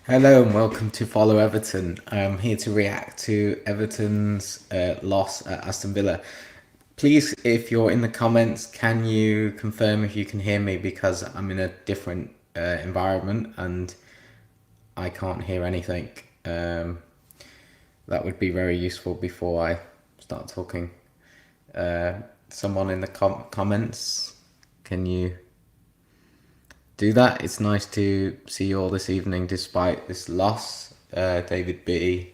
Hello and welcome to Follow Everton. I'm here to react to Everton's loss at Aston Villa. Please, if you're in the comments, can you confirm if you can hear me because I'm in a different environment and I can't hear anything. That would be very useful before I start talking. Someone in the comments, can you do that? It's nice to see you all this evening despite this loss. David B,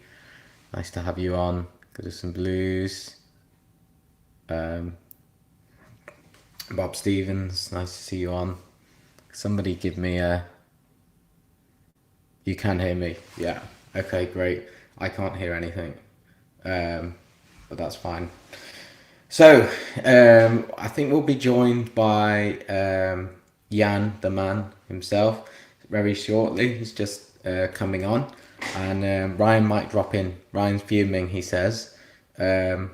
nice to have you on. Go to some blues. Bob Stevens, nice to see you on. Somebody give me a. You can hear me. Yeah. Okay, great. I can't hear anything, but that's fine. So, I think we'll be joined by Jan, the man himself, very shortly. He's just coming on, and Ryan might drop in. Ryan's fuming, he says, and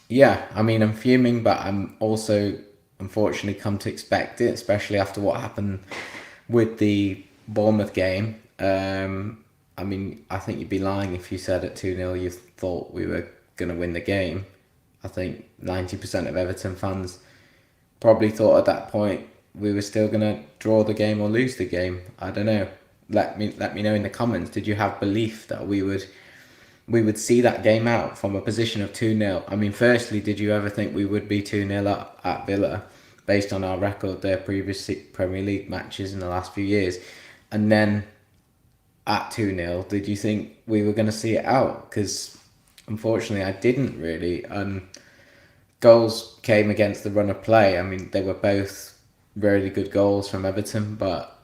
yeah, I mean, I'm fuming, but I'm also unfortunately come to expect it, especially after what happened with the Bournemouth game. I mean, I think you'd be lying if you said at 2-0 you thought we were going to win the game. I think 90% of Everton fans probably thought at that point we were still going to draw the game or lose the game. I don't know. Let me know in the comments. Did you have belief that we would see that game out from a position of 2-0? I mean, firstly, did you ever think we would be 2-0 up at Villa based on our record, their previous Premier League matches in the last few years? And then at 2-0, did you think we were going to see it out? Because unfortunately, I didn't really. Goals came against the run of play. I mean, they were both really good goals from Everton, but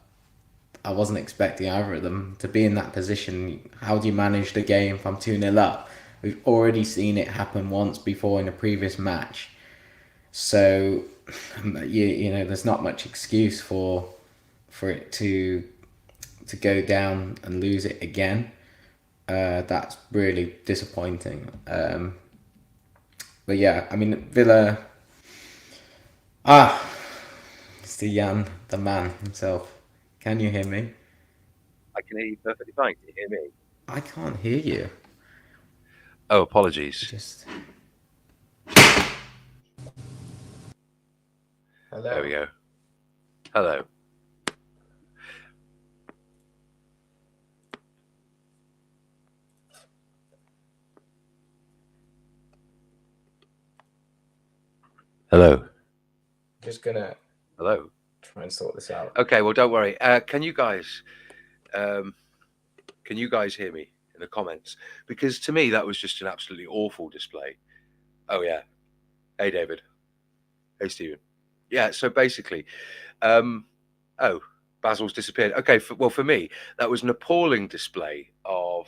I wasn't expecting either of them to be in that position. How do you manage the game from 2-0 up? We've already seen it happen once before in a previous match. So, there's not much excuse for it to go down and lose it again. That's really disappointing. But yeah, I mean, Villa. Ah, it's the Jan, the man himself. Can you hear me? I can hear you perfectly fine. Can you hear me? I can't hear you. Oh, apologies. Just There we hello. go. Hello. Hello. Just gonna Hello. try and sort this out. Okay, well, don't worry. Um, can you guys hear me in the comments? Because to me, that was just an absolutely awful display. Oh yeah. Hey, David. Hey, Stephen. Yeah. So basically, um, oh, Basil's disappeared. Okay. For me, that was an appalling display of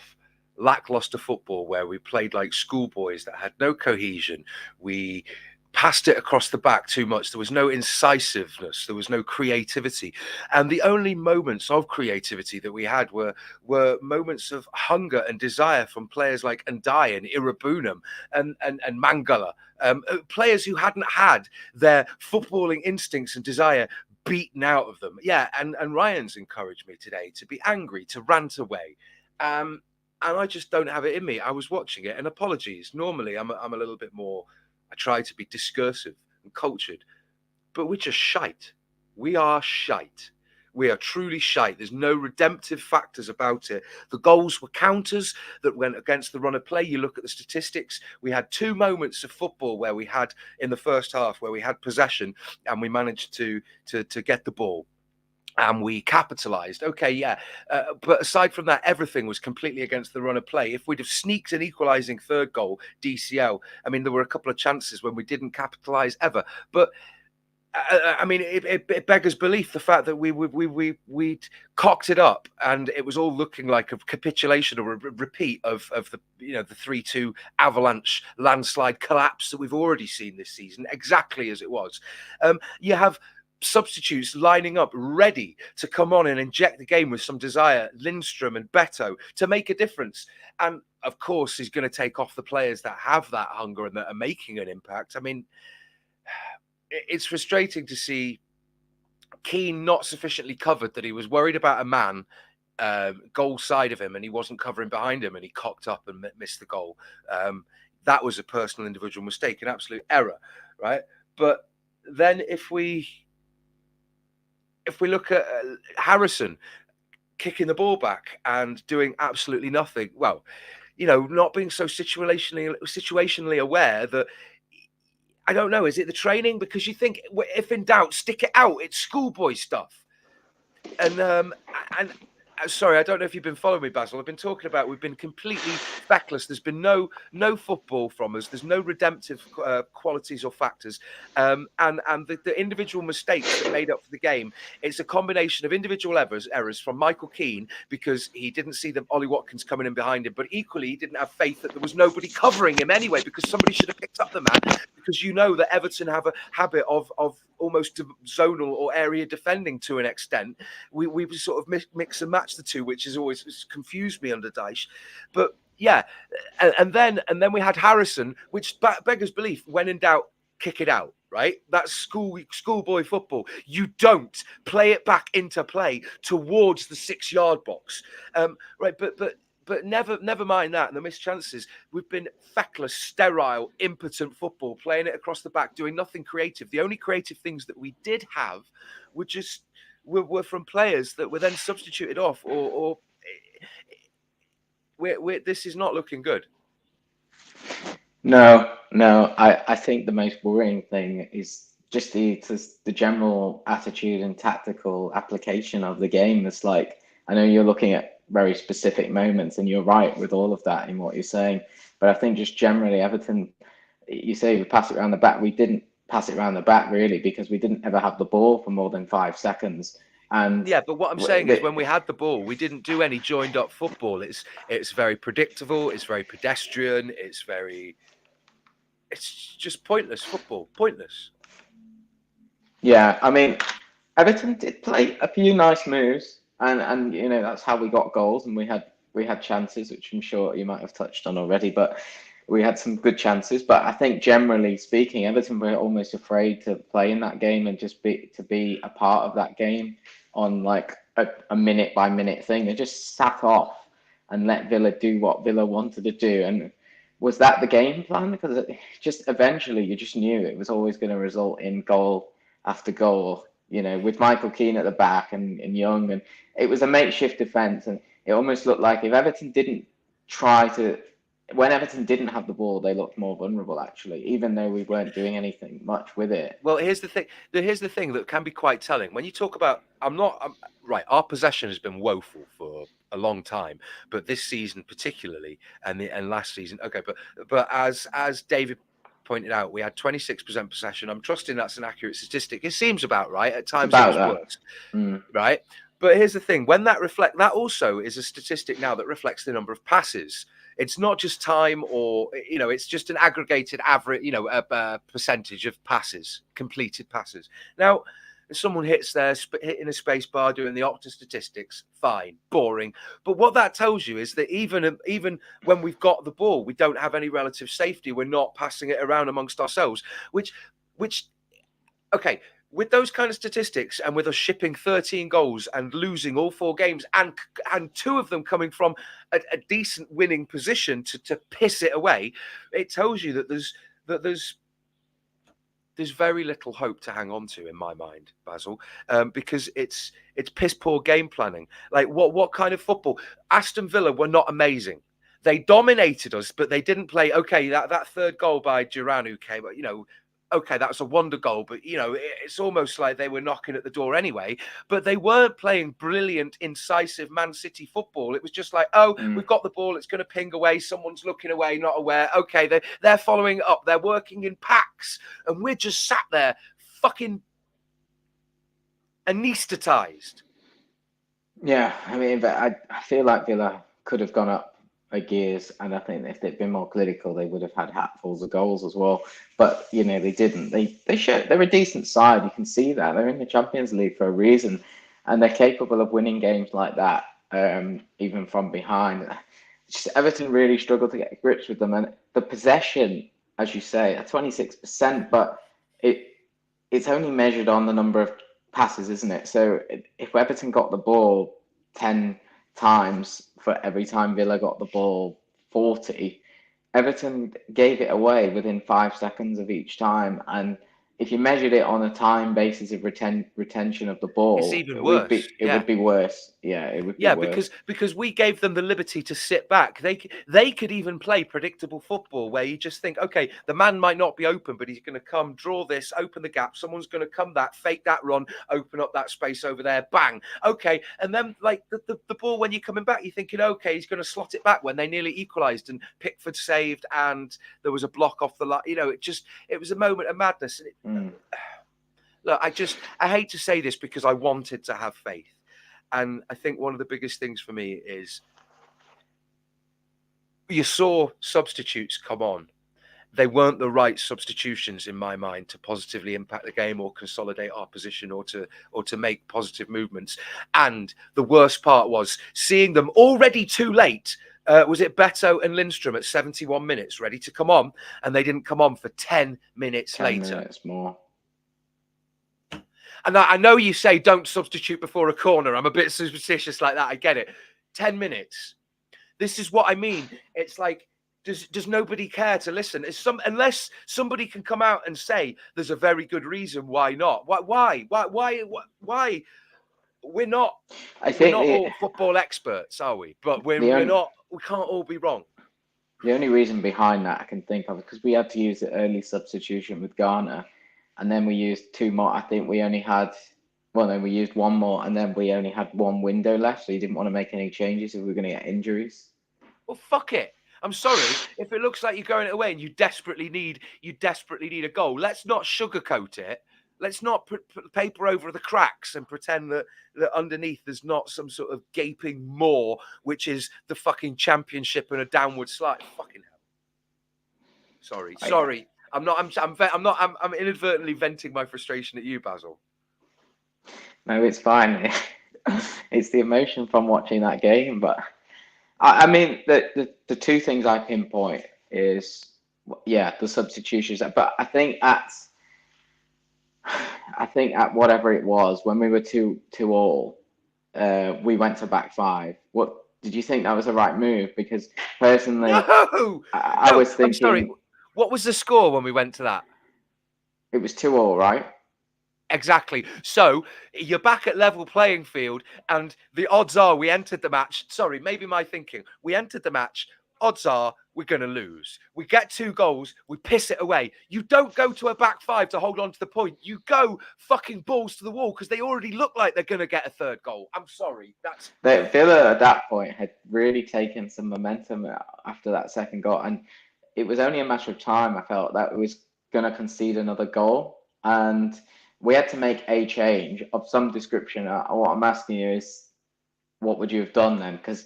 lackluster football where we played like schoolboys that had no cohesion. We passed it across the back too much. There was no incisiveness. There was no creativity. And the only moments of creativity that we had were moments of hunger and desire from players like Ndai and Irabunam and Mangala. Players who hadn't had their footballing instincts and desire beaten out of them. Yeah, and Ryan's encouraged me today to be angry, to rant away. And I just don't have it in me. I was watching it, and apologies. Normally, I'm a little bit more. I try to be discursive and cultured, but we're just shite. We are shite. We are truly shite. There's no redemptive factors about it. The goals were counters that went against the run of play. You look at the statistics. We had two moments of football where we had in the first half where we had possession and we managed to get the ball and we capitalized. Okay, yeah. But aside from that, everything was completely against the run of play. If we'd have sneaked an equalizing third goal, DCL, I mean, there were a couple of chances when we didn't capitalize ever. But I mean, it beggars belief the fact that we'd cocked it up and it was all looking like a capitulation or a repeat of the the 3-2 avalanche landslide collapse that we've already seen this season, exactly as it was. You have substitutes lining up ready to come on and inject the game with some desire, Lindstrom and Beto, to make a difference. And of course, he's going to take off the players that have that hunger and that are making an impact. I mean, it's frustrating to see Keane not sufficiently covered, that he was worried about a man goal side of him and he wasn't covering behind him and he cocked up and missed the goal. That was a personal individual mistake, an absolute error, right? But then if we look at Harrison kicking the ball back and doing absolutely nothing, well, not being so situationally aware, that I don't know, is it the training? Because you think, if in doubt, stick it out. It's schoolboy stuff. And sorry, I don't know if you've been following me, Basil. I've been talking about we've been completely feckless. There's been no football from us. There's no redemptive qualities or factors. And the individual mistakes that made up for the game, it's a combination of individual errors from Michael Keane, because he didn't see Ollie Watkins coming in behind him, but equally he didn't have faith that there was nobody covering him anyway, because somebody should have picked up the man. Because that Everton have a habit of almost zonal or area defending to an extent. We sort of mix and match the two, which has always confused me under Dyche. But yeah, and then we had Harrison, which beggars belief, when in doubt, kick it out. Right, that's schoolboy football. You don't play it back into play towards the 6-yard box. Right, but never mind that and the missed chances. We've been feckless, sterile, impotent football, playing it across the back, doing nothing creative. The only creative things that we did have were from players that were then substituted off, or this is not looking good. No. I think the most worrying thing is just the general attitude and tactical application of the game. It's like, I know you're looking at very specific moments, and you're right with all of that in what you're saying. But I think just generally, Everton, you say we pass it around the back. We didn't pass it around the back really, because we didn't ever have the ball for more than 5 seconds. And yeah, but what I'm saying is, when we had the ball, we didn't do any joined up football. It's very predictable. It's very pedestrian. It's just pointless football. Pointless. Yeah, I mean, Everton did play a few nice moves, and that's how we got goals, and we had chances, which I'm sure you might have touched on already, but we had some good chances. But I think generally speaking, Everton were almost afraid to play in that game and just be a part of that game on like a minute by minute thing. They just sat off and let Villa do what Villa wanted to do. And was that the game plan? Because just eventually you just knew it was always going to result in goal after goal, with Michael Keane at the back and Young. And it was a makeshift defence. And it almost looked like if Everton didn't when Everton didn't have the ball, they looked more vulnerable, actually, even though we weren't doing anything much with it. Well, here's the thing. Here's the thing that can be quite telling. When you talk about, right, our possession has been woeful for a long time, but this season particularly, and last season, okay, but as David pointed out, we had 26% possession. I'm trusting that's an accurate statistic. It seems about right. At times it was worse, right? But here's the thing: when that also is a statistic now that reflects the number of passes. It's not just time, or it's just an aggregated average, a percentage of passes, completed passes. Now, if someone hits there, hitting a space bar, doing the Opta statistics, fine, boring. But what that tells you is that even when we've got the ball, we don't have any relative safety. We're not passing it around amongst ourselves, which, okay. With those kind of statistics, and with us shipping 13 goals and losing all 4 games, and 2 of them coming from a decent winning position to piss it away, it tells you that there's very little hope to hang on to in my mind, Basil, because it's piss poor game planning. Like what kind of football? Aston Villa were not amazing. They dominated us, but they didn't play. Okay, that third goal by Duran, who came, okay, that was a wonder goal, but it's almost like they were knocking at the door anyway. But they weren't playing brilliant, incisive Man City football. It was just like, we've got the ball, it's going to ping away. Someone's looking away, not aware. Okay, they're following up. They're working in packs, and we're just sat there, fucking anesthetized. Yeah, I mean, but I feel like Villa could have gone up a gears, and I think if they'd been more clinical, they would have had hatfuls of goals as well. But they didn't. They're a decent side. You can see that they're in the Champions League for a reason, and they're capable of winning games like that, even from behind. Just Everton really struggled to get grips with them, and the possession, as you say, at 26%, but it's only measured on the number of passes, isn't it? So if Everton got the ball 10 times for every time Villa got the ball 40, Everton gave it away within 5 seconds of each time. And if you measured it on a time basis of retention of the It's ball, even it would worse. be it would be worse. Yeah, it would be Yeah, worse. because we gave them the liberty to sit back. They could even play predictable football where you just think, okay, the man might not be open, but he's going to come, draw this, open the gap. Someone's going to come that, fake that run, open up that space over there, bang. Okay, and then like the ball when you're coming back, you're thinking, okay, he's going to slot it back when they nearly equalised and Pickford saved and there was a block off the line. You know, it was a moment of madness. Look, I hate to say this because I wanted to have faith. And I think one of the biggest things for me is you saw substitutes come on. They weren't the right substitutions in my mind to positively impact the game or consolidate our position or to make positive movements. And the worst part was seeing them already too late. Was it Beto and Lindstrom at 71 minutes ready to come on? And they didn't come on for 10 minutes 10 later. minutes more. And I know you say don't substitute before a corner. I'm a bit superstitious like that. I get it. 10 minutes. This is what I mean. It's like, does nobody care to listen? Unless somebody can come out and say there's a very good reason why not. Why? We're not all football experts, are we? But we can't all be wrong. The only reason behind that I can think of is because we had to use the early substitution with Garner. And then we used two more. I think we only had, we used one more, and then we only had one window left. So you didn't want to make any changes if we were going to get injuries. Well, fuck it. I'm sorry. If it looks like you're going away and you desperately need a goal, let's not sugarcoat it. Let's not put paper over the cracks and pretend that underneath there's not some sort of gaping maw, which is the fucking championship and a downward slide. Fucking hell. Sorry. I'm inadvertently venting my frustration at you, Basil. No, it's fine. It's the emotion from watching that game. But I mean, the two things I pinpoint is, the substitutions. But I think at whatever it was, when we were 2-2, we went to back five. What did you think that was the right move? Because personally, I was thinking. I'm sorry. What was the score when we went to that? It was 2-2, right? Exactly. So you're back at level playing field, and the odds are we entered the match. Sorry, maybe my thinking. We entered the match. Odds are we're going to lose. We get 2 goals. We piss it away. You don't go to a back five to hold on to the point. You go fucking balls to the wall because they already look like they're going to get a 3rd goal. I'm sorry. Villa at that point had really taken some momentum after that 2nd goal, and it was only a matter of time, I felt, that it was going to concede another goal. And we had to make a change of some description. What I'm asking you is, what would you have done then? Because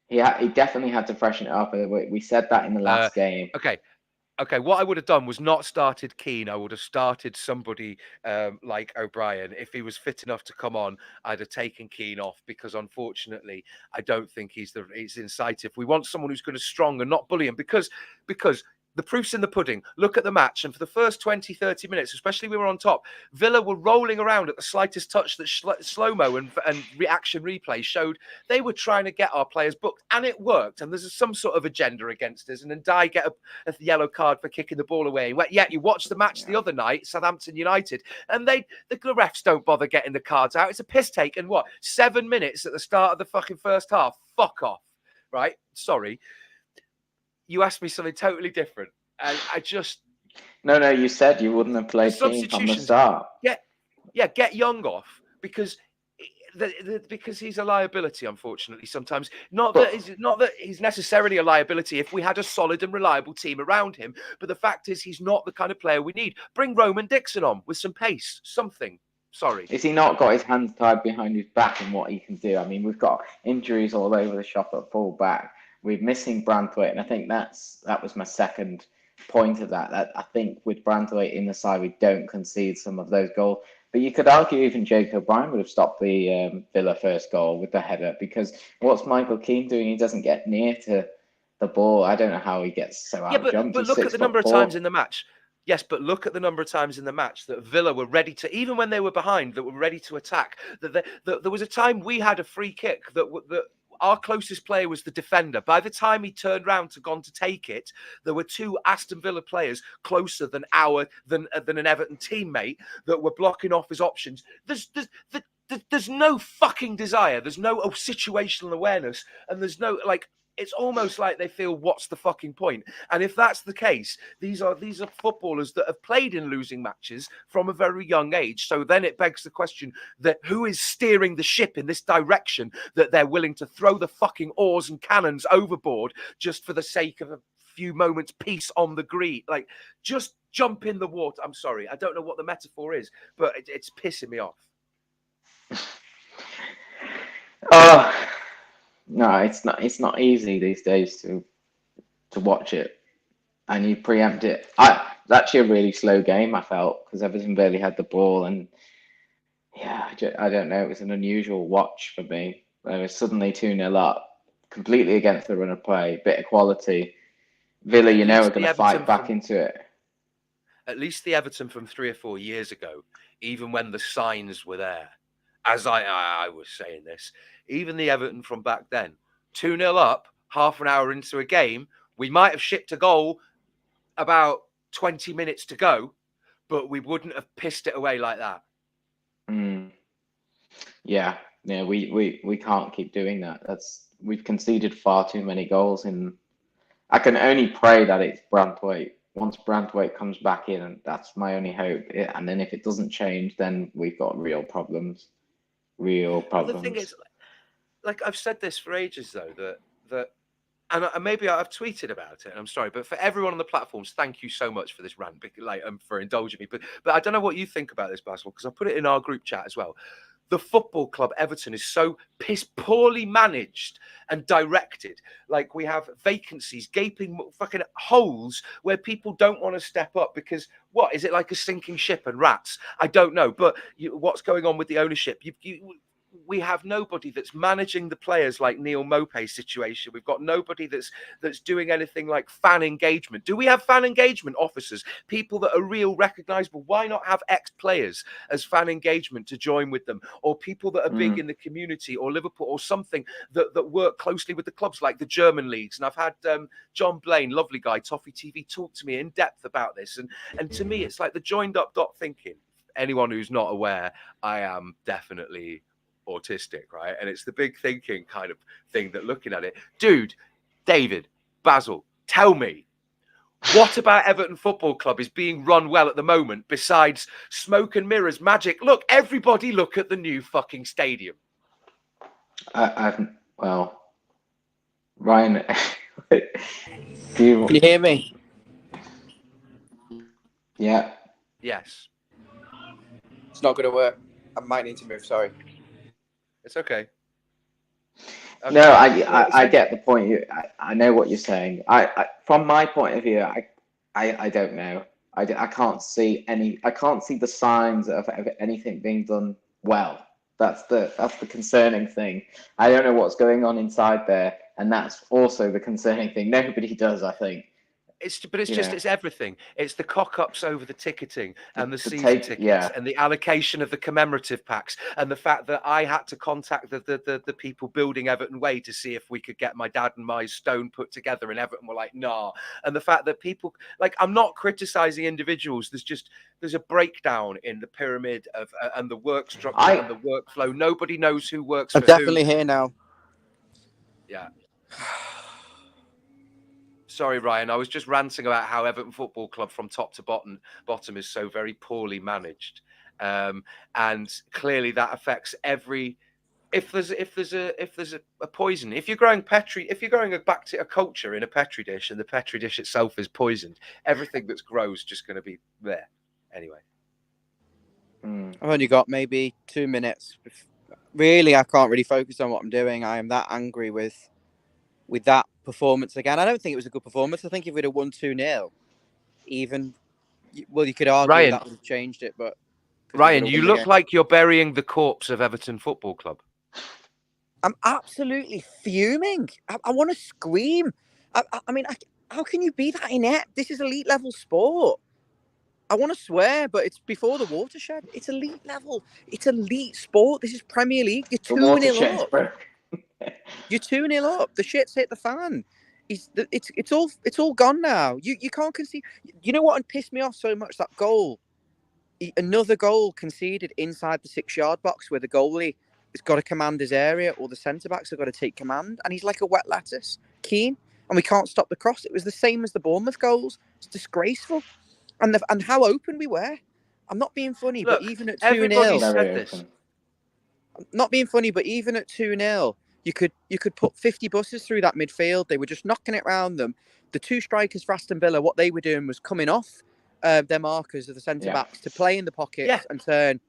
he definitely had to freshen it up. We said that in the last game. Okay, what I would have done was not started Keane. I would have started somebody like O'Brien. If he was fit enough to come on, I'd have taken Keane off because, unfortunately, I don't think he's incisive. We want someone who's going to strong and not bully him because the proof's in the pudding. Look at the match. And for the first 20, 30 minutes, especially we were on top, Villa were rolling around at the slightest touch that slow-mo and reaction replay showed they were trying to get our players booked. And it worked. And there's some sort of agenda against us. And then Dye get a yellow card for kicking the ball away. Yet you watched the match the other night, Southampton United, and the refs don't bother getting the cards out. It's a piss take. And 7 minutes at the start of the fucking first half? Fuck off. Right? Sorry. You asked me something totally different, and I just... No, you said you wouldn't have played Keane from the start. Get Young off, because he's a liability, unfortunately, sometimes. Not that he's necessarily a liability if we had a solid and reliable team around him, but the fact is he's not the kind of player we need. Bring Roman Dixon on with some pace, something. Sorry. Is he not got his hands tied behind his back in what he can do? I mean, we've got injuries all over the shop at full back. We're missing Branthwaite, and I think that was my second point of that. I think with Branthwaite in the side, we don't concede some of those goals. But you could argue even Jake O'Brien would have stopped the Villa first goal with the header, because what's Michael Keane doing? He doesn't get near to the ball. I don't know how he gets so out of jump. But look at the number of times in the match. Yes, but look at the number of times in the match that Villa were ready to, even when they were behind, that were ready to attack. That there was a time we had a free kick that our closest player was the defender. By the time he turned round to gone to take it, there were two Aston Villa players closer than an Everton teammate that were blocking off his options. There's no fucking desire. There's no situational awareness, and there's no like. It's almost like they feel, what's the fucking point? And if that's the case, these are footballers that have played in losing matches from a very young age. So then it begs the question that who is steering the ship in this direction that they're willing to throw the fucking oars and cannons overboard just for the sake of a few moments peace on the green? Like, just jump in the water. I'm sorry, I don't know what the metaphor is, but it's pissing me off. Oh. No, it's not. It's not easy these days to watch it, and you preempt it. It's actually a really slow game. I felt because Everton barely had the ball, and yeah, I don't know. It was an unusual watch for me. It was suddenly 2-0 up, completely against the run of play, bit of quality. Villa, are going to fight back into it. At least the Everton from 3 or 4 years ago, even when the signs were there, as I was saying this. Even the Everton from back then, 2-0 up, half an hour into a game, we might have shipped a goal about 20 minutes to go, but we wouldn't have pissed it away like that. Yeah, we can't keep doing that. We've conceded far too many goals, and I can only pray that it's Branthwaite. Once Branthwaite comes back in, and that's my only hope. And then if it doesn't change, then we've got real problems. Real problems. Well, the thing is, like I've said this for ages, though, that and maybe I've tweeted about it, and I'm sorry, but for everyone on the platforms, thank you so much for this rant, for indulging me. But I don't know what you think about this, Basil, because I put it in our group chat as well. The football club Everton is so poorly managed and directed. Like, we have vacancies, gaping fucking holes where people don't want to step up because what is it, like a sinking ship and rats? I don't know, but what's going on with the ownership? We have nobody that's managing the players like Neil Mopé's situation. We've got nobody that's doing anything like fan engagement. Do we have fan engagement officers, people that are real, recognizable? Why not have ex-players as fan engagement to join with them, or people that are big in the community, or Liverpool, or something that work closely with the clubs like the German leagues? And I've had John Blaine, lovely guy, Toffee TV, talk to me in depth about this. And to me, it's like the joined up dot thinking. Anyone who's not aware, I am definitely autistic, right? And it's the big thinking kind of thing that looking at it. Dude, David, Basil, tell me, what about Everton Football Club is being run well at the moment besides smoke and mirrors, magic? Look, everybody look at the new fucking stadium. Well, Ryan, can you hear me? Yeah. Yes. It's not going to work. I might need to move, sorry. It's okay. No, I get the point. I know what you're saying. I from my point of view, I don't know. I can't see the signs of anything being done well. That's the concerning thing. I don't know what's going on inside there, and that's also the concerning thing. Nobody does, I think. It's everything. It's the cock-ups over the ticketing and the season tickets and the allocation of the commemorative packs, and the fact that I had to contact the people building Everton Way to see if we could get my dad and my stone put together, and Everton were like, nah. And the fact that people, like, I'm not criticizing individuals. There's a breakdown in the pyramid of and the work structure and the workflow. Nobody knows who works for who. I'm definitely here now. Yeah. Sorry, Ryan. I was just ranting about how Everton Football Club from top to bottom is so very poorly managed, and clearly that affects every. If there's a poison, if you're growing back to a culture in a petri dish, and the petri dish itself is poisoned, everything that grows just going to be there. Anyway, I've only got maybe 2 minutes. Really, I can't really focus on what I'm doing. I am that angry with that performance again. I don't think it was a good performance. I think if we'd have won 2-0, even, well, you could argue Ryan, that would have changed it. But Ryan, you look like you're burying the corpse of Everton Football Club. I'm absolutely fuming. I want to scream. I mean, how can you be that inept? This is elite level sport. I want to swear, but it's before the watershed. It's elite level. It's elite sport. This is Premier League. You're The 2-0 watershed's up. broke. You're 2-0 up. The shit's hit the fan. It's all gone now. You can't concede. You know what pissed me off so much? That goal. Another goal conceded inside the 6-yard box where the goalie has got to command his area, or the centre backs have got to take command, and he's like a wet lettuce, Keane, and we can't stop the cross. It was the same as the Bournemouth goals. It's disgraceful, and how open we were. I'm not being funny, Look, but even at 2-0, everybody said Very this. open. not being funny, but even at 2-0, you could put 50 buses through that midfield. They were just knocking it around them. The two strikers for Aston Villa, what they were doing was coming off their markers of the centre backs to play in the pockets and turn.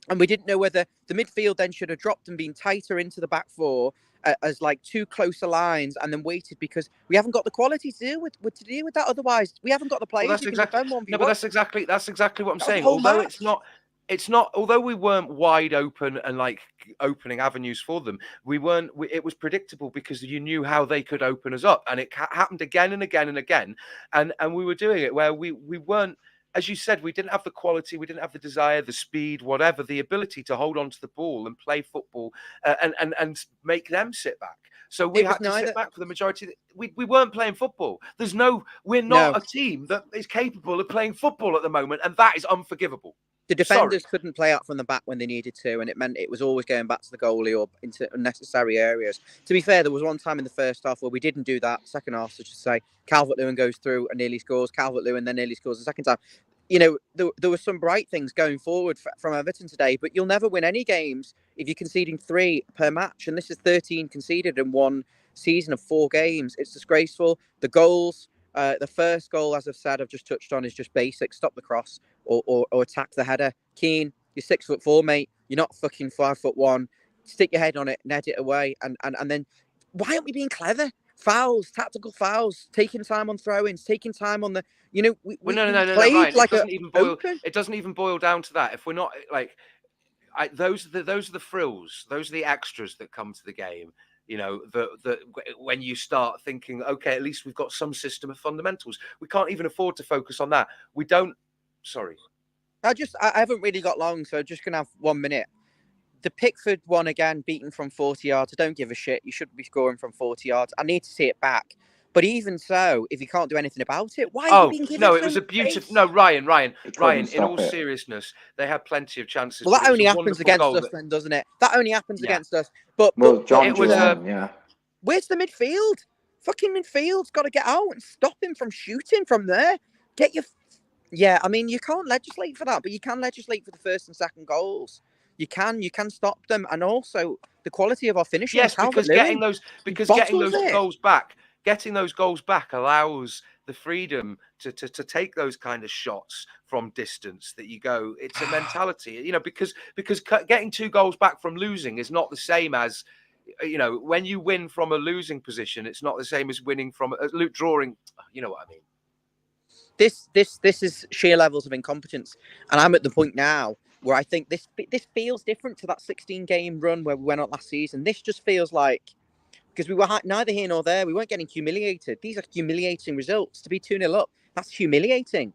And we didn't know whether the midfield then should have dropped and been tighter into the back four as like two closer lines, and then waited, because we haven't got the quality to deal with that. Otherwise, we haven't got the players. Well, that's exactly no, but that's exactly what I'm saying. Although it's not. Although we weren't wide open and like opening avenues for them, it was predictable, because you knew how they could open us up, and it happened again and again and again, and we were doing it where we weren't. As you said, we didn't have the quality, we didn't have the desire, the speed, whatever, the ability to hold on to the ball and play football and make them sit back. So we had to sit back for the majority. We weren't playing football. We're not a team that is capable of playing football at the moment, and that is unforgivable. The defenders couldn't play out from the back when they needed to, and it meant it was always going back to the goalie or into unnecessary areas. To be fair, there was one time in the first half where we didn't do that. Second half, so to say, Calvert-Lewin goes through and nearly scores. Calvert-Lewin then nearly scores the second time. You know, there were some bright things going forward from Everton today, but you'll never win any games if you're conceding 3 per match. And this is 13 conceded in one season of 4 games. It's disgraceful. The goals, the first goal, as I've said, I've just touched on, is just basic. Stop the cross or attack the header. Keane, you're 6'4", mate. You're not fucking 5'1". Stick your head on it, net it away, and then why aren't we being clever? Fouls, tactical fouls, taking time on throw-ins, taking time on the. You know, we no, played Ryan, like it doesn't even boil down to that. If we're not like, those are the frills, those are the extras that come to the game. You know, when you start thinking, okay, at least we've got some system of fundamentals. We can't even afford to focus on that. We don't. Sorry, I haven't really got long, so I'm just gonna have 1 minute. The Pickford one again, beaten from 40 yards. I don't give a shit. You shouldn't be scoring from 40 yards. I need to see it back. But even so, if you can't do anything about it, why are you being given it was a beautiful. No, Ryan. In all seriousness, they had plenty of chances. Well, that only happens against us, then, doesn't it? That only happens against us. But John, it was where's the midfield? Fucking midfield's got to get out and stop him from shooting from there. Yeah, I mean, you can't legislate for that, but you can legislate for the first and second goals. You can stop them, and also the quality of our finishing. Yes, because getting those goals back allows the freedom to take those kind of shots from distance that you go. It's a mentality, you know, because getting 2 goals back from losing is not the same as, you know, when you win from a losing position, it's not the same as winning from a drawing. You know what I mean? This is sheer levels of incompetence, and I'm at the point now where I think this feels different to that 16-game run where we went out last season. This just feels like, because we were neither here nor there, we weren't getting humiliated. These are humiliating results. To be 2-0 up, that's humiliating,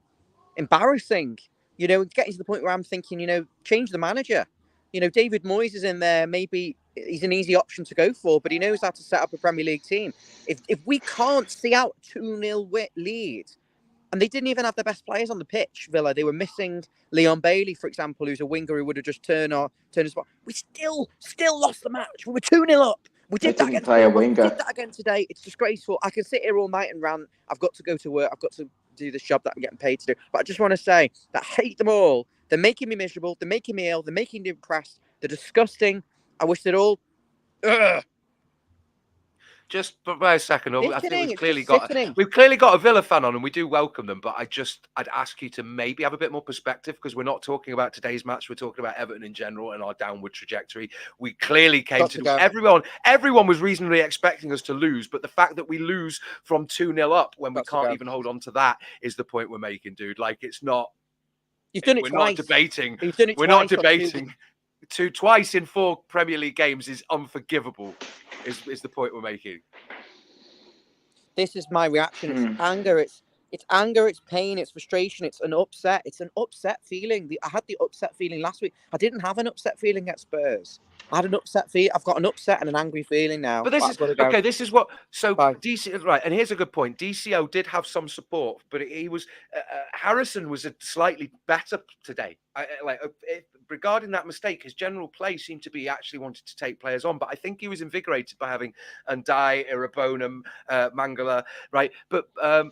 embarrassing. You know, getting to the point where I'm thinking, you know, change the manager. You know, David Moyes is in there. Maybe he's an easy option to go for, but he knows how to set up a Premier League team. If we can't see out 2-0 lead, and they didn't even have the best players on the pitch, Villa. They were missing Leon Bailey, for example, who's a winger who would have just turned his spot. We still lost the match. We were 2-0 up. We did that against Bournemouth. We did that again today. It's disgraceful. I can sit here all night and rant. I've got to go to work. I've got to do this job that I'm getting paid to do. But I just want to say that I hate them all. They're making me miserable. They're making me ill. They're making me depressed. They're disgusting. I wish they'd all... Just by a second, I think we've clearly got a Villa fan on, and we do welcome them. But I'd ask you to maybe have a bit more perspective, because we're not talking about today's match. We're talking about Everton in general and our downward trajectory. We clearly came everyone was reasonably expecting us to lose, but the fact that we lose from 2-0 up when we can't even hold on to that is the point we're making, dude. Like, it's not. You've done it we're twice. Not debating. You've done it we're twice. Not debating. Twice in 4 Premier League games is unforgivable. Is the point we're making. This is my reaction. It's anger. It's It's anger, it's pain, it's frustration, it's an upset. It's an upset feeling. I had the upset feeling last week. I didn't have an upset feeling at Spurs. I had an upset feel. I've got an upset and an angry feeling now. But this I've is got to go. okay. This is what. So Bye. DC, right? And here's a good point. DCL did have some support, but he was Harrison was a slightly better today. Regarding that mistake, his general play seemed to be actually wanted to take players on, but I think he was invigorated by having Ndai, Irabonum, Mangala, right? But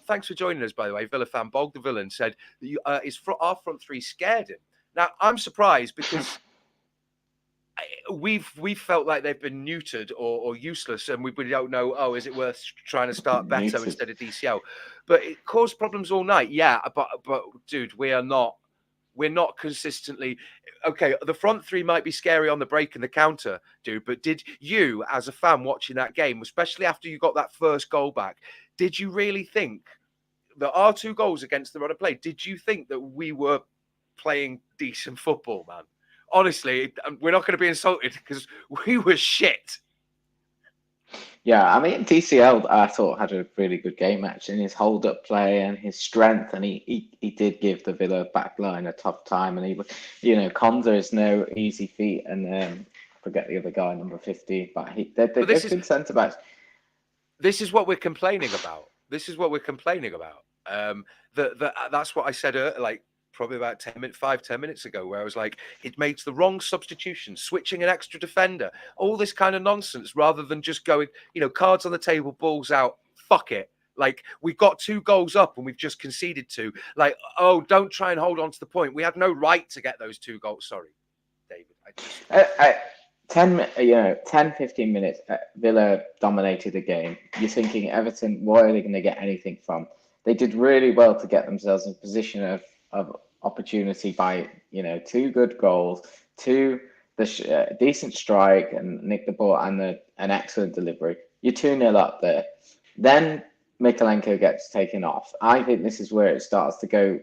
thanks for joining us, by the way. Villa fan Bog the Villain said our front three scared him. Now I'm surprised because. We've felt like they've been neutered or useless, and we don't know. Oh, is it worth trying to start better instead of DCL? But it caused problems all night. Yeah, but dude, we're not consistently okay. The front three might be scary on the break and the counter, dude. But did you, as a fan watching that game, especially after you got that first goal back, did you really think that our 2 goals against the run of play? Did you think that we were playing decent football, man? Honestly, we're not going to be insulted because we were shit. Yeah, I mean, DCL, I thought, had a really good game, actually, in his hold-up play and his strength, and he did give the Villa backline a tough time, and Konza is no easy feat, and forget the other guy, number 50, but they're good centre-backs. This is what we're complaining about. That's what I said, probably about 5-10 minutes ago, where I was like, it makes the wrong substitution, switching an extra defender, all this kind of nonsense, rather than just going, cards on the table, balls out, fuck it. Like, we got 2 goals up and we've just conceded 2. Like, oh, don't try and hold on to the point. We had no right to get those 2 goals. Sorry, David. 10-15 minutes, Villa dominated the game. You're thinking, Everton, what are they going to get anything from? They did really well to get themselves in position of opportunity by 2 good goals, 2 decent strike and nick the ball, and an excellent delivery. You're 2-0 up there. Then Mikalenko gets taken off. I think this is where it starts to go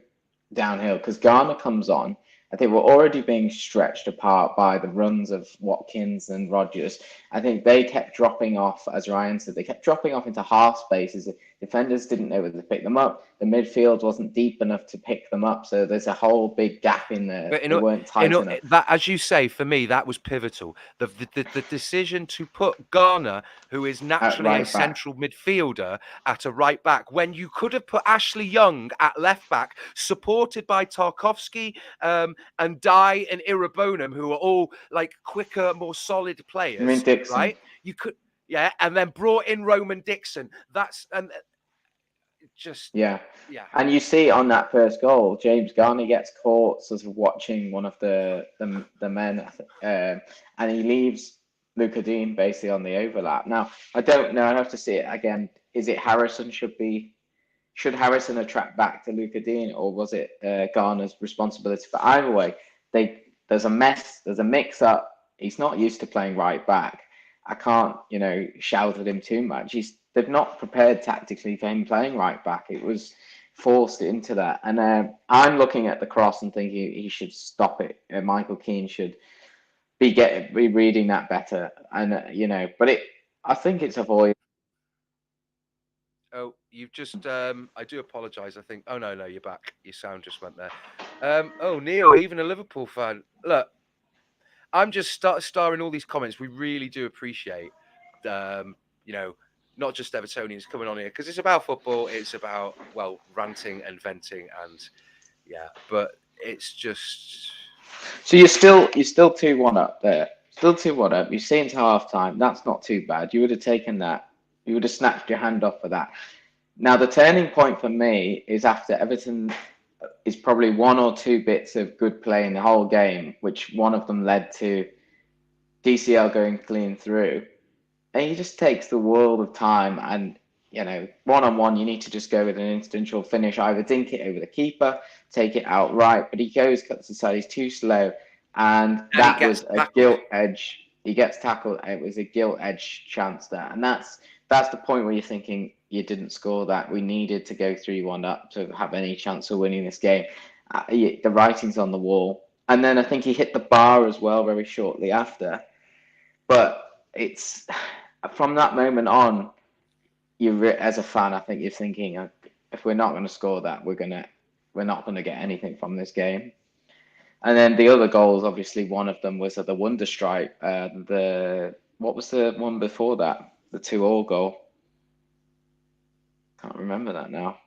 downhill, because Garner comes on. I think we're already being stretched apart by the runs of Watkins and Rodgers. I think they kept dropping off, as Ryan said, they kept dropping off into half spaces. Defenders didn't know whether to pick them up. The midfield wasn't deep enough to pick them up. So there's a whole big gap in there. They weren't tight enough. That, as you say, for me, that was pivotal. The decision to put Garner, who is naturally a central midfielder, at a right back, when you could have put Ashley Young at left back, supported by Tarkowski, and Dye and Irabonum, who are all quicker, more solid players. I mean, Dixon. Right? You could, and then brought in Roman Dixon. Yeah. And you see on that first goal, James Garner gets caught sort of watching one of the men, and he leaves Luca Dean basically on the overlap. Now, I don't know. I'd have to see it again. Is it Harrison should Harrison attract back to Luca Dean, or was it Garner's responsibility? But either way, there's a mess. There's a mix-up. He's not used to playing right back. I can't, shout at him too much. They've not prepared tactically for him playing right back. It was forced into that. And I'm looking at the cross and thinking he should stop it. Michael Keane should be reading that better. And, but I think it's avoided. Oh, you've just, I do apologise, I think. Oh, no, you're back. Your sound just went there. Oh, Neil, even a Liverpool fan. Look, I'm just starring all these comments. We really do appreciate, not just Evertonians coming on here, because it's about football. It's about, ranting and venting, and but it's just. So you're still 2-1 up there. Still 2-1 up. You see into half time. That's not too bad. You would have taken that. You would have snatched your hand off for that. Now the turning point for me is after Everton is probably 1 or 2 bits of good play in the whole game, which one of them led to DCL going clean through. And he just takes the world of time, and one-on-one, you need to just go with an instinctual finish, either dink it over the keeper, take it outright, but he cuts aside, he's too slow, and that was a gilt edge. He gets tackled, and it was a gilt edge chance there, and that's the point where you're thinking you didn't score that. We needed to go 3-1 up to have any chance of winning this game. The writing's on the wall, and then I think he hit the bar as well very shortly after, but it's. From that moment on, as a fan, I think you're thinking, if we're not going to score that, we're not going to get anything from this game. And then the other goals, obviously, one of them was at the wonder strike. What was the one before that? The 2-2 goal. Can't remember that now.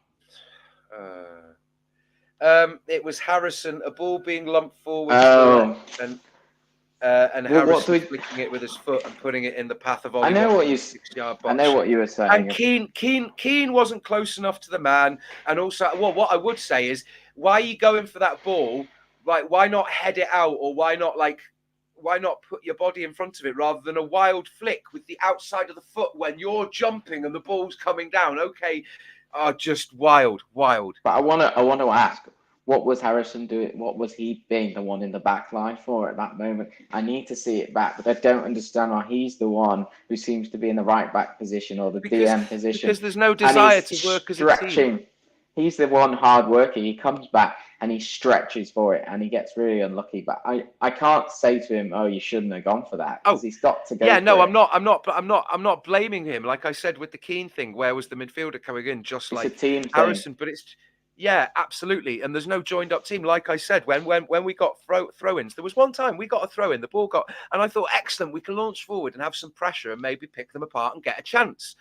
It was Harrison, a ball being lumped forward and Harrison flicking it with his foot and putting it in the path of Ollie. I know what you 6-yard box. I know what you were saying. And Keane wasn't close enough to the man. And also, well, what I would say is, why are you going for that ball? Like, why not head it out, or why not put your body in front of it rather than a wild flick with the outside of the foot when you're jumping and the ball's coming down? Okay, just wild. But I want to ask, what was Harrison doing? What was he being the one in the back line for at that moment? I need to see it back, but I don't understand why he's the one who seems to be in the right back position or the DM position. Because there's no desire to work as a team. He's the one hard worker. He comes back and he stretches for it, and he gets really unlucky. But I can't say to him, "Oh, you shouldn't have gone for that," because he's got to go. Yeah, no, I'm not blaming him. Like I said with the Keane thing, where was the midfielder coming in, just like Harrison? But it's absolutely. And there's no joined up team. Like I said, when we got throw-ins, there was one time we got a throw-in, the ball got, and I thought, excellent, we can launch forward and have some pressure and maybe pick them apart and get a chance.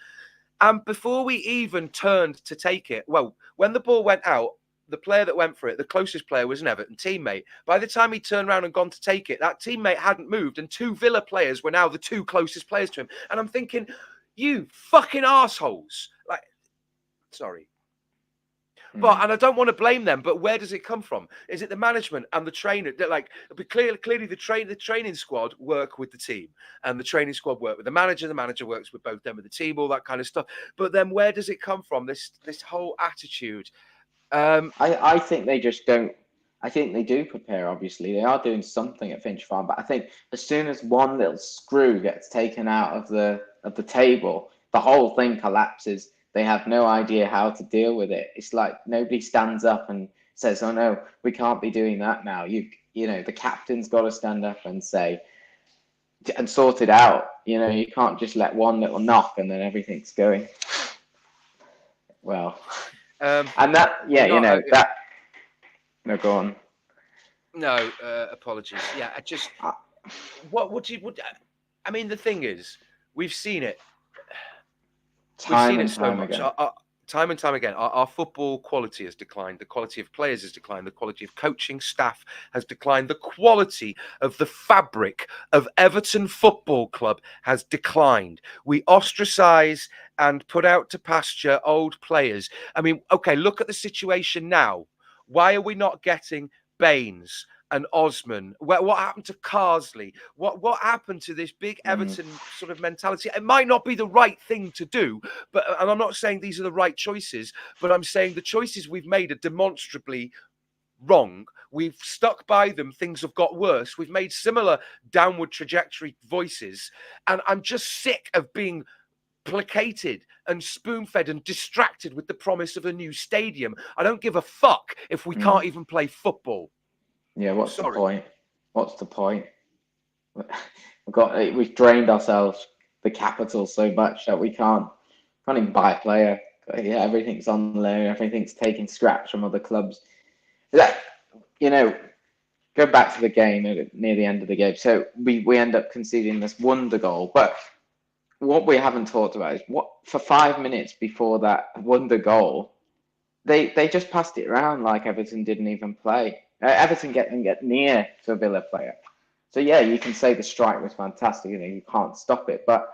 And before we even turned to take it, well, when the ball went out, the player that went for it, the closest player, was an Everton teammate. By the time he turned around and gone to take it, that teammate hadn't moved, and 2 Villa players were now the 2 closest players to him. And I'm thinking, you fucking assholes. Like, sorry. But, and I don't want to blame them, but where does it come from? Is it the management and the trainer? Like, clearly the training squad work with the team, and the training squad work with the manager. The manager works with both them and the team, all that kind of stuff. But then where does it come from? This whole attitude. I think they just don't. I think they do prepare. Obviously, they are doing something at Finch Farm, but I think as soon as one little screw gets taken out of the table, the whole thing collapses. They have no idea how to deal with it. It's like nobody stands up and says, "Oh no, we can't be doing that now." You know, the captain's got to stand up and say and sort it out. You know, you can't just let one little knock and then everything's going well. And that, that. No, go on. No, apologies. Yeah, I just. I mean, the thing is, we've seen it. Time and time again. Our football quality has declined. The quality of players has declined. The quality of coaching staff has declined. The quality of the fabric of Everton Football Club has declined. We ostracize and put out to pasture old players. I mean, okay, look at the situation now. Why are we not getting Baines and Osman? What happened to Carsley? What happened to this big Everton sort of mentality? It might not be the right thing to do, and I'm not saying these are the right choices, but I'm saying the choices we've made are demonstrably wrong. We've stuck by them. Things have got worse. We've made similar downward trajectory voices, and I'm just sick of being placated and spoon-fed and distracted with the promise of a new stadium. I don't give a fuck if we can't even play football. Yeah, what's the point? What's the point? We've drained ourselves the capital so much that we can't even buy a player. Yeah, everything's on loan, everything's taking scraps from other clubs. You know, go back to the game near the end of the game. So we end up conceding this wonder goal, but what we haven't talked about is what for 5 minutes before that wonder goal, they just passed it around like Everton didn't even play. Everton get near to a Villa player. So yeah, you can say the strike was fantastic and you can't stop it, but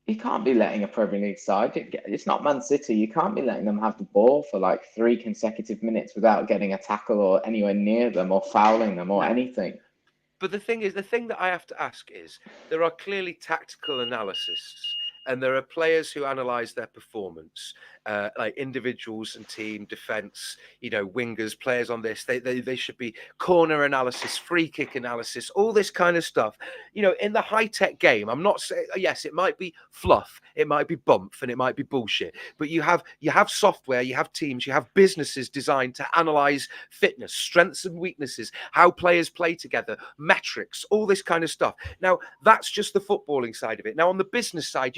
you can't be letting a Premier League side. It's not Man City. You can't be letting them have the ball for like 3 consecutive minutes without getting a tackle or anywhere near them or fouling them or anything. But the thing that I have to ask is, there are clearly tactical analysis, and there are players who analyse their performance, like individuals and team, defence, wingers, players on this. They should be corner analysis, free kick analysis, all this kind of stuff. In the high-tech game, I'm not saying, yes, it might be fluff, it might be bump, and it might be bullshit. But you have software, you have teams, you have businesses designed to analyse fitness, strengths and weaknesses, how players play together, metrics, all this kind of stuff. Now, that's just the footballing side of it. Now, on the business side,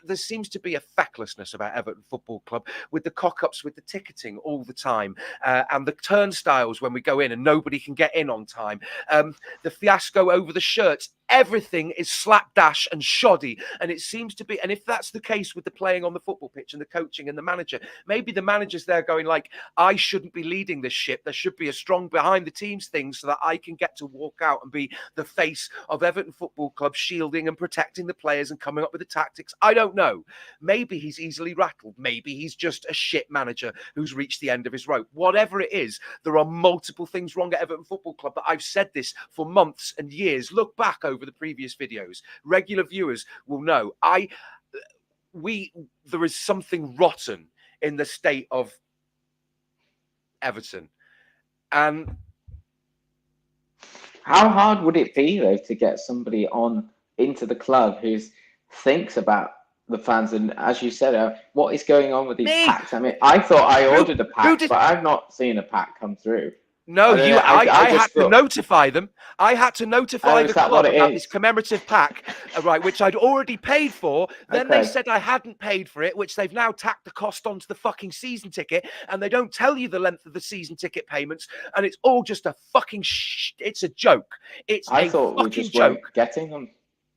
there seems to be a fecklessness about Everton Football Football Club, with the cock-ups with the ticketing all the time, and the turnstiles when we go in and nobody can get in on time, the fiasco over the shirts. Everything is slapdash and shoddy, and it seems to be. And if that's the case with the playing on the football pitch and the coaching and the manager, maybe the manager's there going like, I shouldn't be leading this ship. There should be a strong behind the teams thing so that I can get to walk out and be the face of Everton Football Club, shielding and protecting the players and coming up with the tactics. I don't know. Maybe he's easily rattled. Maybe he's just a shit manager who's reached the end of his rope. Whatever it is, there are multiple things wrong at Everton Football Club that I've said this for months and years. Look back over the previous videos. Regular viewers will know. There is something rotten in the state of Everton. And how hard would it be though to get somebody on into the club who thinks about the fans? And as you said, what is going on with these packs? I mean, I thought I ordered a pack, but I've not seen a pack come through. No, I had to notify them. I had to notify the club about this commemorative pack, right, which I'd already paid for. Then they said I hadn't paid for it, which they've now tacked the cost onto the fucking season ticket, and they don't tell you the length of the season ticket payments, and it's all just a fucking it's a joke. I thought we just weren't getting them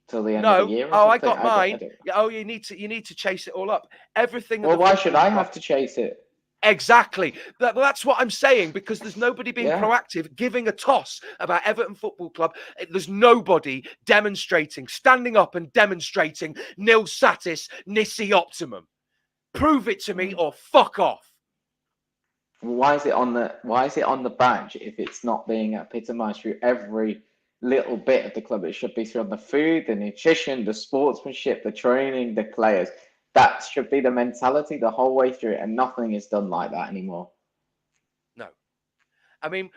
till the end of the year. Oh, I got mine. Oh, you need to chase it all up. Everything. Well, why should I have to chase it? Exactly. That's what I'm saying, because there's nobody being proactive, giving a toss about Everton Football Club. There's nobody demonstrating, standing up and demonstrating nil satis nisi optimum. Prove it to me or fuck off. Why is it on the badge if it's not being epitomised through every little bit of the club? It should be through on the food, the nutrition, the sportsmanship, the training, the players. That should be the mentality the whole way through, and nothing is done like that anymore. No. I mean,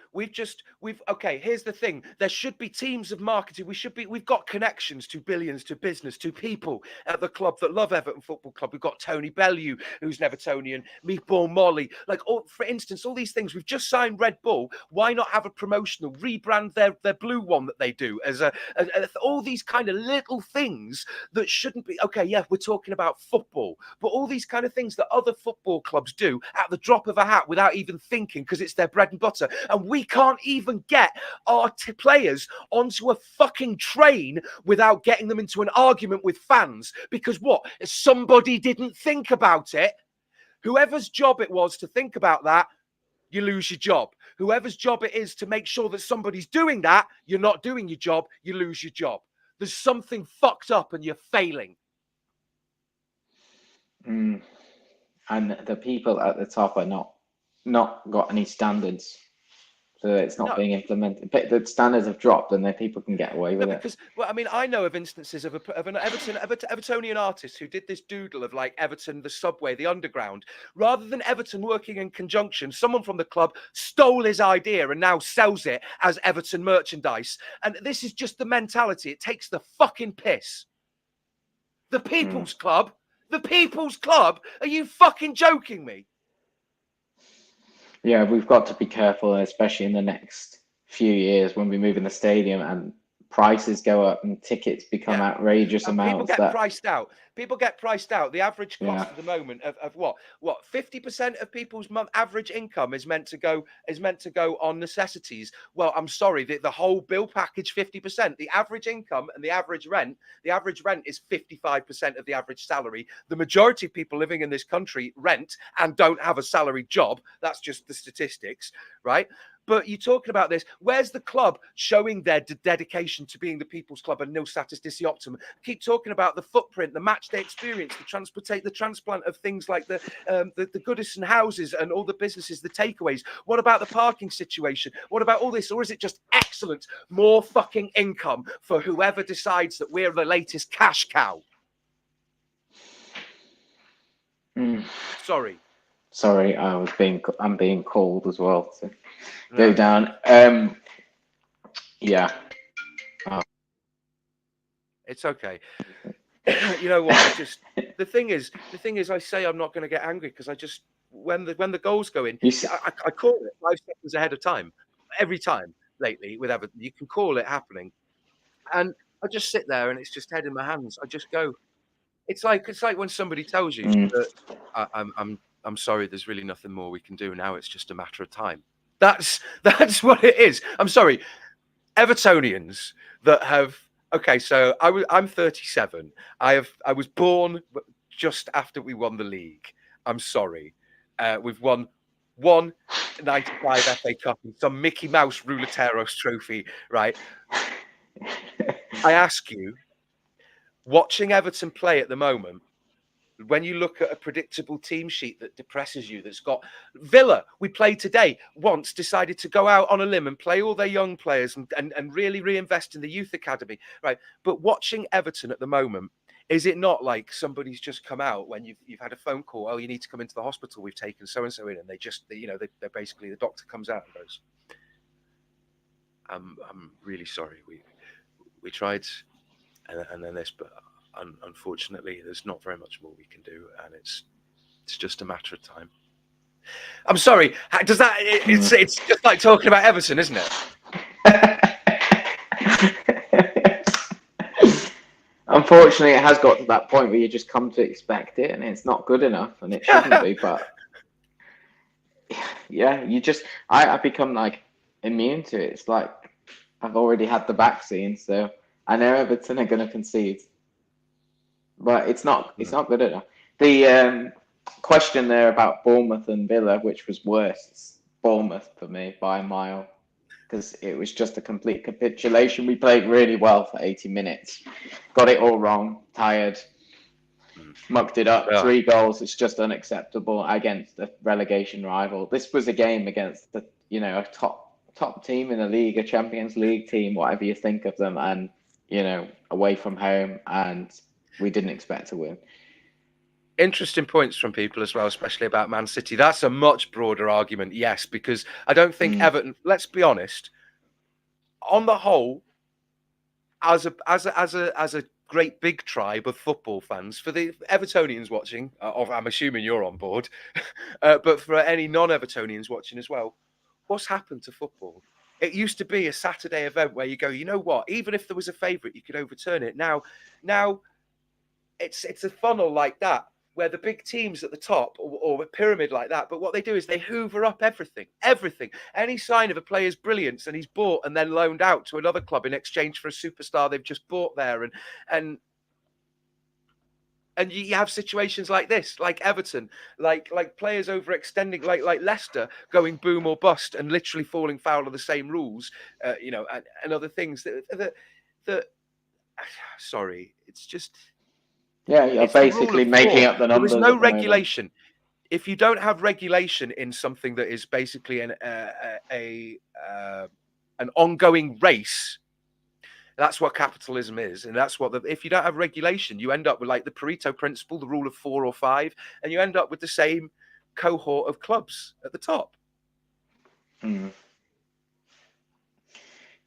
okay, here's the thing. There should be teams of marketing. We've got connections to billions, to business, to people at the club that love Everton Football Club. We've got Tony Bellew, who's an Evertonian, Meatball Molly. For instance, all these things. We've just signed Red Bull. Why not have a promotional, rebrand their blue one that they do as all these kind of little things that shouldn't be. Okay, yeah, we're talking about football, but all these kind of things that other football clubs do at the drop of a hat without even thinking, because it's their bread and butter. And we can't even get our players onto a fucking train without getting them into an argument with fans. Because somebody didn't think about it. Whoever's job it was to think about that, you lose your job. Whoever's job it is to make sure that somebody's doing that, you're not doing your job, you lose your job. There's something fucked up and you're failing. And the people at the top are not got any standards. So it's not being implemented. The standards have dropped, and then people can get away with it. Well, I mean, I know of instances of an Evertonian artist who did this doodle of like Everton, the subway, the underground. Rather than Everton working in conjunction, someone from the club stole his idea and now sells it as Everton merchandise. And this is just the mentality. It takes the fucking piss. The People's Club? The People's Club? Are you fucking joking me? Yeah, we've got to be careful, especially in the next few years when we move in the stadium and prices go up and tickets become outrageous amounts. People get priced out. The average cost at the moment of what 50% of people's average income is meant to go on necessities. Well, I'm sorry, the whole bill package 50%. The average income and the average rent is 55% of the average salary. The majority of people living in this country rent and don't have a salaried job. That's just the statistics, right? But you're talking about this. Where's the club showing their dedication to being the People's Club and nil satis disi optimum? Keep talking about the footprint, the match day experience, the transplant of things like the Goodison houses and all the businesses, the takeaways. What about the parking situation? What about all this? Or is it just excellent, more fucking income for whoever decides that we're the latest cash cow? Sorry, I'm being called as well. So go down. Yeah. It's okay. You know what? The thing is, I say I'm not going to get angry because I just when the goals go in, I call it 5 seconds ahead of time every time lately with Everton. You can call it happening, and I just sit there and it's just head in my hands. I just go, It's like when somebody tells you that I'm sorry, there's really nothing more we can do now. It's just a matter of time. That's what it is. I'm sorry, Evertonians that have. Okay, so I'm 37. I was born just after we won the league. I'm sorry, we've won one 95 FA Cup and some Mickey Mouse Ruleteros trophy, right? I ask you, watching Everton play at the moment, when you look at a predictable team sheet that depresses you, that's got Villa, we played today, once decided to go out on a limb and play all their young players and really reinvest in the youth academy, right? But watching Everton at the moment, is it not like somebody's just come out when you've had a phone call? Oh, you need to come into the hospital. We've taken so and so in, and they're basically, the doctor comes out and goes, "I'm really sorry. We tried, and then this, but unfortunately, there's not very much more we can do, and it's just a matter of time." I'm sorry. Does that? It's just like talking about Everton, isn't it? Unfortunately, it has got to that point where you just come to expect it, and it's not good enough, and it shouldn't be. But yeah, I become like immune to it. It's like I've already had the vaccine, so I know Everton are going to concede, but it's not good enough. The question there about Bournemouth and Villa, which was worse, it's Bournemouth for me by a mile, because it was just a complete capitulation. We played really well for 80 minutes, got it all wrong, tired, mucked it up. 3 goals. It's just unacceptable against a relegation rival. This was a game against a top team in the league, a Champions League team, whatever you think of them, and away from home, and we didn't expect to win. Interesting points from people as well, especially about Man City. That's a much broader argument, yes, because I don't think Everton. Let's be honest. On the whole, as a great big tribe of football fans, for the Evertonians watching, I'm assuming you're on board, but for any non-Evertonians watching as well, what's happened to football? It used to be a Saturday event where you go, you know what? Even if there was a favourite, you could overturn it. Now it's a funnel like that, where the big teams at the top, or a pyramid like that, but what they do is they hoover up everything. Any sign of a player's brilliance, and he's bought and then loaned out to another club in exchange for a superstar they've just bought there. And you have situations like this, like Everton, like players overextending, like Leicester going boom or bust and literally falling foul of the same rules, and other things that sorry, it's just... Yeah, you're basically making up the numbers. There is no regulation. If you don't have regulation in something that is basically an ongoing race, that's what capitalism is, and that's what if you don't have regulation, you end up with like the Pareto principle, the rule of 4 or 5, and you end up with the same cohort of clubs at the top.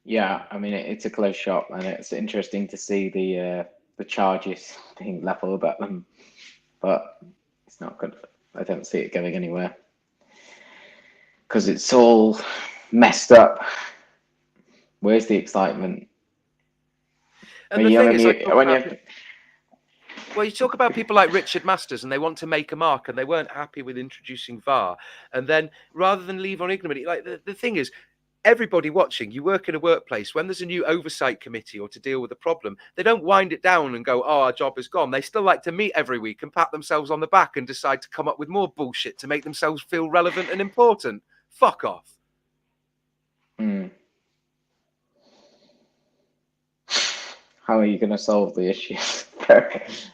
Yeah, I mean it's a close shot, and it's interesting to see the charges being levelled at them, but it's not good. I don't see it going anywhere because it's all messed up. Where's the excitement? And the thing is, well, you talk about people like Richard Masters, and they want to make a mark, and they weren't happy with introducing VAR, and then rather than leave on ignominy, like the thing is, everybody watching, you work in a workplace, when there's a new oversight committee or to deal with a problem, they don't wind it down and go, oh, our job is gone. They still like to meet every week and pat themselves on the back and decide to come up with more bullshit to make themselves feel relevant and important. Fuck off. How are you going to solve the issues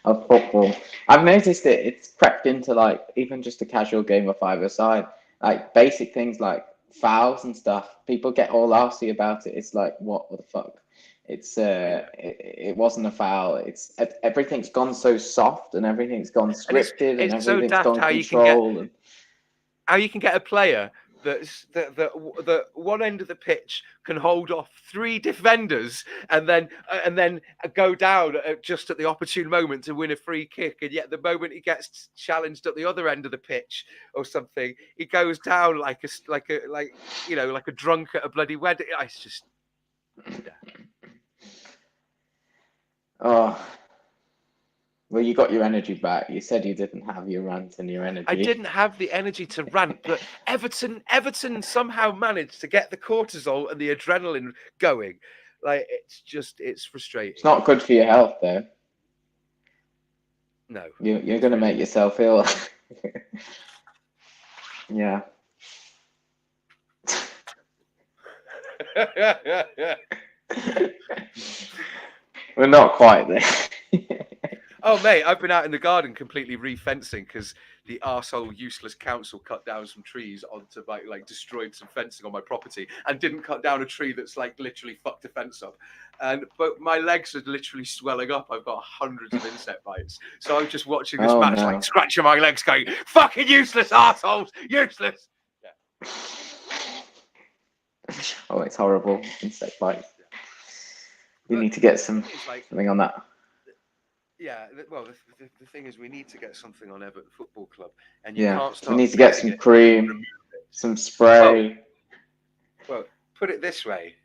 of football? I've noticed it's crept into like even just a casual game of 5-a-side, like basic things like fouls and stuff. People get all arsey about it. It's like, what the fuck? It's it wasn't a foul. It's everything's gone so soft, and everything's gone scripted, and everything's so gone controlled. How you can get a player that one end of the pitch can hold off 3 defenders and then go down just at the opportune moment to win a free kick, and yet the moment he gets challenged at the other end of the pitch or something, he goes down like a drunk at a bloody wedding. It's just Well, you got your energy back. You said you didn't have your rant and your energy. I didn't have the energy to rant, but Everton somehow managed to get the cortisol and the adrenaline going. Like, it's frustrating. It's not good for your health, though. No. You're going to make yourself ill. Yeah. We're not quite there. Oh, mate, I've been out in the garden completely re-fencing because the arsehole useless council cut down some trees onto like destroyed some fencing on my property and didn't cut down a tree that's like literally fucked a fence up. But my legs are literally swelling up. I've got hundreds of insect bites. So I'm just watching this match, like scratching my legs, going, fucking useless assholes, useless. Yeah. Oh, it's horrible. Insect bites. We need to get something on that. Yeah, well, the thing is, we need to get something on Everton Football Club, and you can't start. We need to get some cream, some spray. Well, put it this way: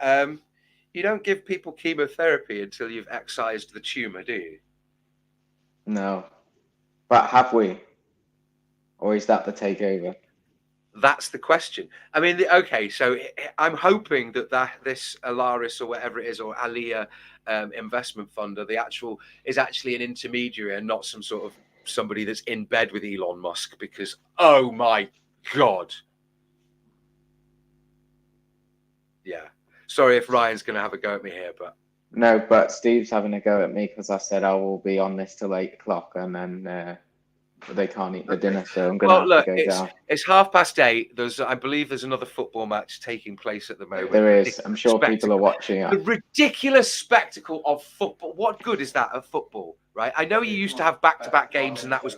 you don't give people chemotherapy until you've excised the tumor, do you? No, but have we, or is that the takeover? That's the question. I mean, okay, so I'm hoping that this Alaris or whatever it is, or Alia investment fund, or is actually an intermediary and not some sort of somebody that's in bed with Elon Musk, because, oh my God. Yeah. Sorry if Ryan's going to have a go at me here, but. No, but Steve's having a go at me because I said I will be on this till 8 o'clock, and then they can't eat the dinner, so I'm going to have to go down. It's 8:30. I believe there's another football match taking place at the moment. There is. I'm sure people are watching it. The ridiculous spectacle of football. What good is that of football, right? I know you used to have back-to-back games, and that was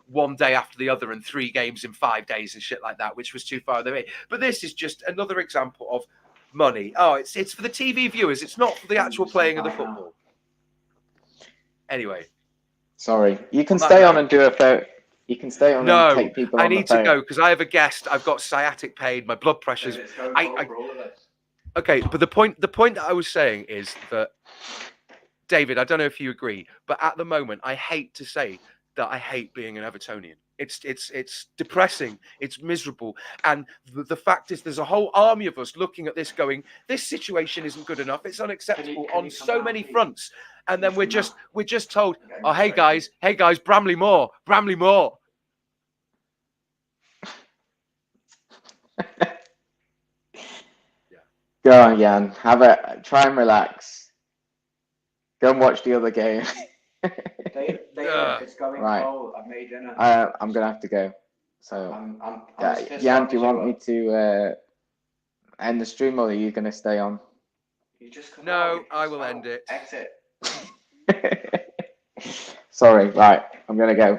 one day after the other, and 3 games in 5 days and shit like that, which was too far away. But this is just another example of money. Oh, it's for the TV viewers. It's not for the actual playing of the football. Anyway. Sorry, you can stay on and do a phone. You can stay on and take people on the phone. I need to go because I have a guest. I've got sciatic pain. My blood pressure's. Okay, but the point that I was saying is that, David, I don't know if you agree, but at the moment, I hate to say that I hate being an Evertonian. It's depressing. It's miserable. And the fact is, there's a whole army of us looking at this going, this situation isn't good enough. It's unacceptable on so many fronts. And then we're just told, oh, hey guys, Bramley Moore. Go on, Jan. Try and relax. Go and watch the other game. It's going right. cold. I've made dinner. I'm gonna have to go. So, Jan, do you want me to end the stream, or are you gonna stay on? No, I will end it. Exit. Sorry. Right, I'm gonna go.